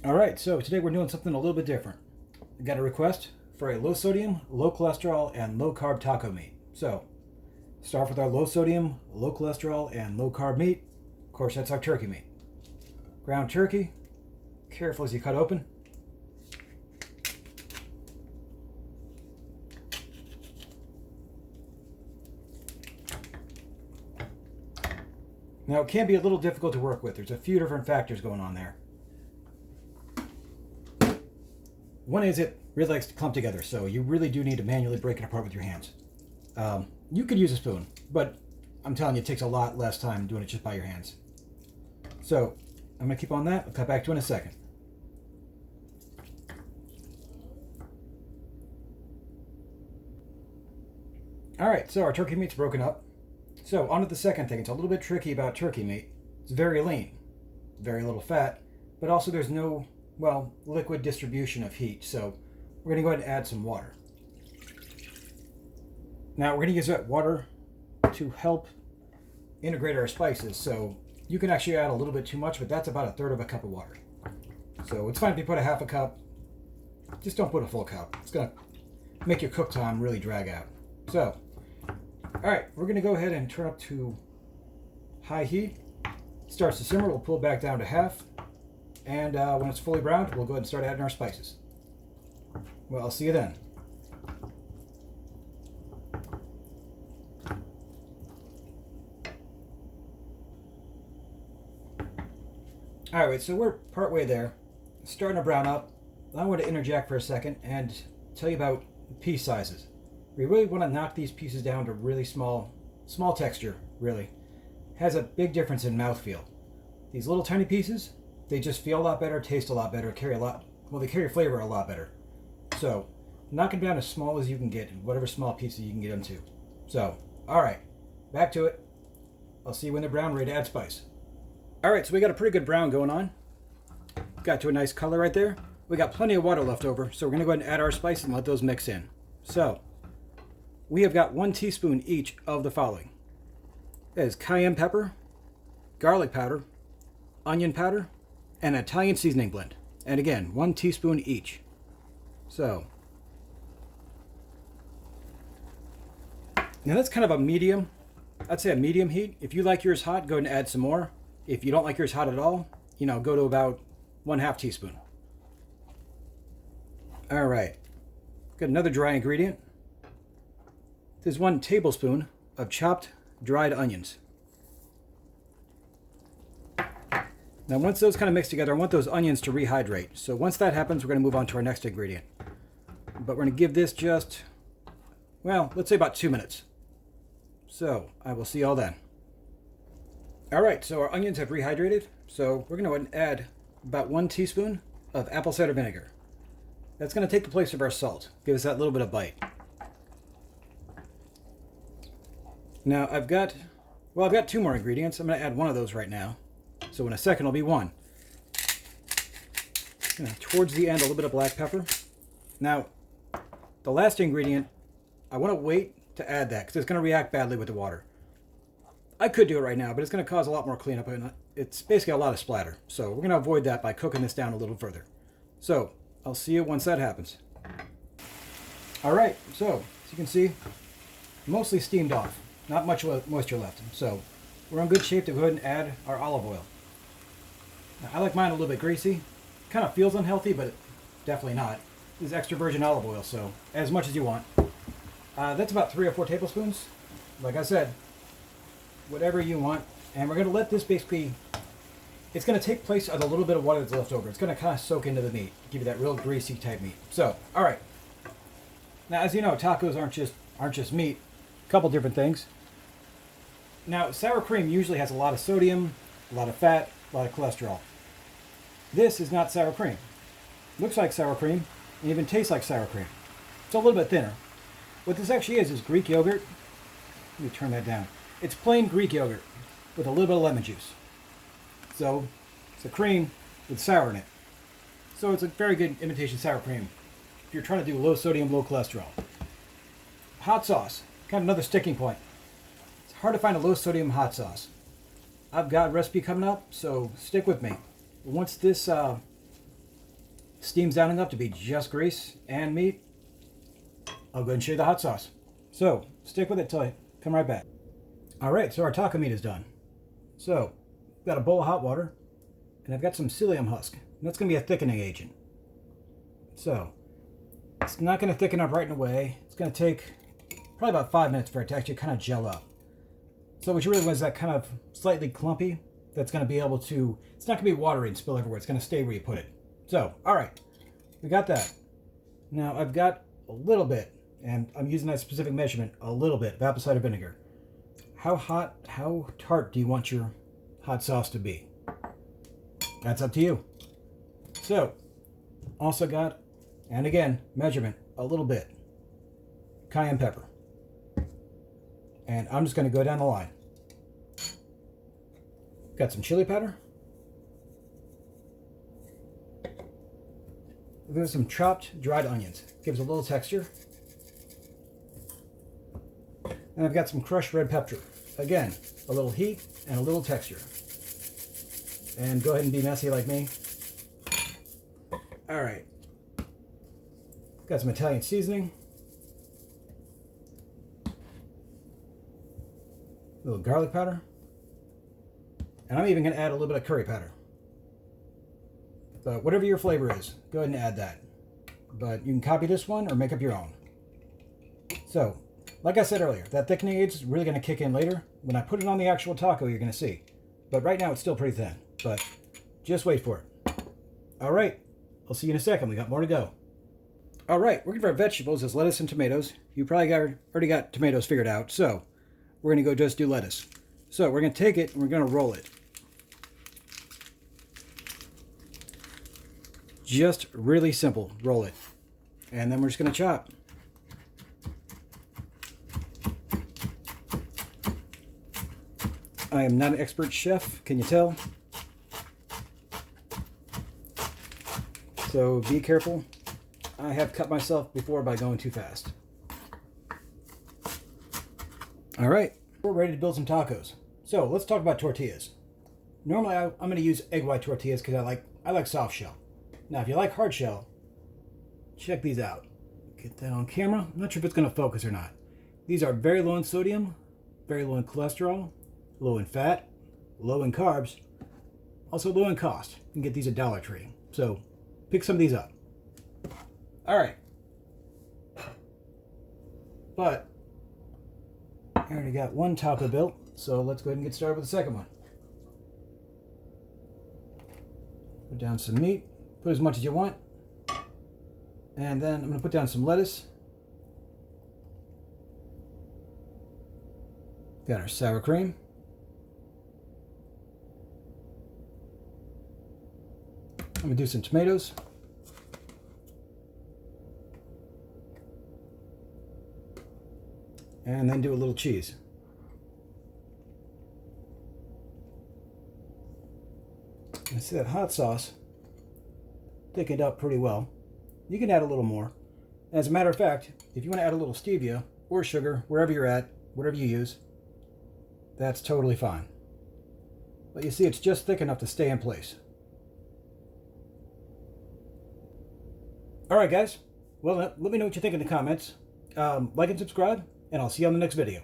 Alright, so today we're doing something a little bit different. I got a request for a low sodium, low cholesterol, and low carb taco meat. So, start with our low sodium, low cholesterol, and low carb meat. Of course, that's our turkey meat. Ground turkey, careful as you cut open. Now, it can be a little difficult to work with. There's a few different factors going on there. One is it really likes to clump together, so you really do need to manually break it apart with your hands. You could use a spoon, but I'm telling you, it takes a lot less time doing it just by your hands. So, I'm going to keep on that. I'll cut back to in a second. Alright, so our turkey meat's broken up. So, on to the second thing. It's a little bit tricky about turkey meat. It's very lean, very little fat, but also there's no, well, liquid distribution of heat. So, we're going to go ahead and add some water. Now, we're going to use that water to help integrate our spices. So, you can actually add a little bit too much, but that's about 1/3 of a cup of water. So, it's fine if you put a half a cup. Just don't put a full cup. It's going to make your cook time really drag out. So, alright, we're going to go ahead and turn up to high heat. It starts to simmer, we'll pull it back down to half. And when it's fully browned, we'll go ahead and start adding our spices. Well, I'll see you then. Alright, so we're partway there. It's starting to brown up. I want to interject for a second and tell you about piece sizes. We really want to knock these pieces down to really small texture, really. Has a big difference in mouthfeel. These little tiny pieces, they just feel a lot better, taste a lot better, they carry flavor a lot better. So, knock them down as small as you can get, whatever small pieces you can get them to. So, alright, back to it. I'll see you when they're brown, ready to add spice. Alright, so we got a pretty good brown going on. Got to a nice color right there. We got plenty of water left over, so we're going to go ahead and add our spices and let those mix in. So, we have got 1 teaspoon each of the following. That is cayenne pepper, garlic powder, onion powder, and an Italian seasoning blend. And again, 1 teaspoon each. So, now that's kind of a medium, I'd say a medium heat. If you like yours hot, go ahead and add some more. If you don't like yours hot at all, go to about 1/2 teaspoon. Alright, got another dry ingredient. There's 1 tablespoon of chopped dried onions. Now once those kind of mix together, I want those onions to rehydrate. So once that happens, we're going to move on to our next ingredient. But we're going to give this just, well, let's say about 2 minutes. So I will see y'all then. Alright, so our onions have rehydrated. So we're going to go ahead and add about 1 teaspoon of apple cider vinegar. That's going to take the place of our salt. Give us that little bit of bite. Now I've got 2 more ingredients. I'm going to add 1 of those right now. So in a second it'll be 1. Towards the end, a little bit of black pepper. Now, the last ingredient, I want to wait to add that because it's going to react badly with the water. I could do it right now, but it's going to cause a lot more cleanup, and it's basically a lot of splatter. So we're going to avoid that by cooking this down a little further. So I'll see you once that happens. Alright, so as you can see, mostly steamed off. Not much moisture left. So we're in good shape to go ahead and add our olive oil. Now, I like mine a little bit greasy. Kind of feels unhealthy, but definitely not. This is extra virgin olive oil, so as much as you want. That's about 3 or 4 tablespoons. Like I said, whatever you want. And we're going to let this basically, it's going to take place of a little bit of water that's left over. It's going to kind of soak into the meat, give you that real greasy type meat. So, all right. Now, as you know, tacos aren't just meat. A couple different things. Now, sour cream usually has a lot of sodium, a lot of fat, a lot of cholesterol. This is not sour cream. Looks like sour cream, and even tastes like sour cream. It's a little bit thinner. What this actually is Greek yogurt. Let me turn that down. It's plain Greek yogurt with a little bit of lemon juice. So, it's a cream with sour in it. So it's a very good imitation sour cream if you're trying to do low sodium, low cholesterol. Hot sauce, kind of another sticking point. It's hard to find a low sodium hot sauce. I've got a recipe coming up, so stick with me. Once this steams down enough to be just grease and meat, I'll go ahead and show you the hot sauce. So stick with it till I come right back. All right, so our taco meat is done. So I've got a bowl of hot water, and I've got some psyllium husk. And that's going to be a thickening agent. So it's not going to thicken up right away. It's going to take probably about 5 minutes for it to actually kind of gel up. So what you really want is that kind of slightly clumpy that's going to be able to, it's not going to be watery and spill everywhere. It's going to stay where you put it. So, all right, we got that. Now I've got a little bit, and I'm using that specific measurement, a little bit of apple cider vinegar. How hot, how tart do you want your hot sauce to be? That's up to you. So, also got, and again, measurement, a little bit. Cayenne pepper. And I'm just going to go down the line. Got some chili powder. There's some chopped dried onions. Gives a little texture. And I've got some crushed red pepper. Again, a little heat and a little texture. And go ahead and be messy like me. All right. Got some Italian seasoning. A little garlic powder. And I'm even going to add a little bit of curry powder. But whatever your flavor is, go ahead and add that. But you can copy this one or make up your own. So, like I said earlier, that thickening agent is really going to kick in later. When I put it on the actual taco, you're going to see. But right now, it's still pretty thin. But just wait for it. All right. I'll see you in a second. We got more to go. All right. Working for our vegetables is lettuce and tomatoes. You probably already got tomatoes figured out. So, we're going to go just do lettuce. So, we're going to take it and we're going to roll it. Just really simple. Roll it. And then we're just going to chop. I am not an expert chef, can you tell? So be careful. I have cut myself before by going too fast. All right, we're ready to build some tacos. So let's talk about tortillas. Normally I'm going to use egg white tortillas because I like soft shell. Now if you like hard shell, check these out. Get that on camera. I'm not sure if it's going to focus or not. These are very low in sodium, very low in cholesterol, low in fat, low in carbs, also low in cost. You can get these at Dollar Tree. So pick some of these up. All right. But I already got one taco built, so let's go ahead and get started with the second one. Put down some meat. Put as much as you want. And then I'm going to put down some lettuce. Got our sour cream. I'm going to do some tomatoes. And then do a little cheese. And see that hot sauce thickened up pretty well. You can add a little more. As a matter of fact, if you want to add a little stevia or sugar, wherever you're at, whatever you use, that's totally fine. But you see, it's just thick enough to stay in place. All right, guys. Well, let me know what you think in the comments. Like and subscribe, and I'll see you on the next video.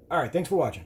All right, thanks for watching.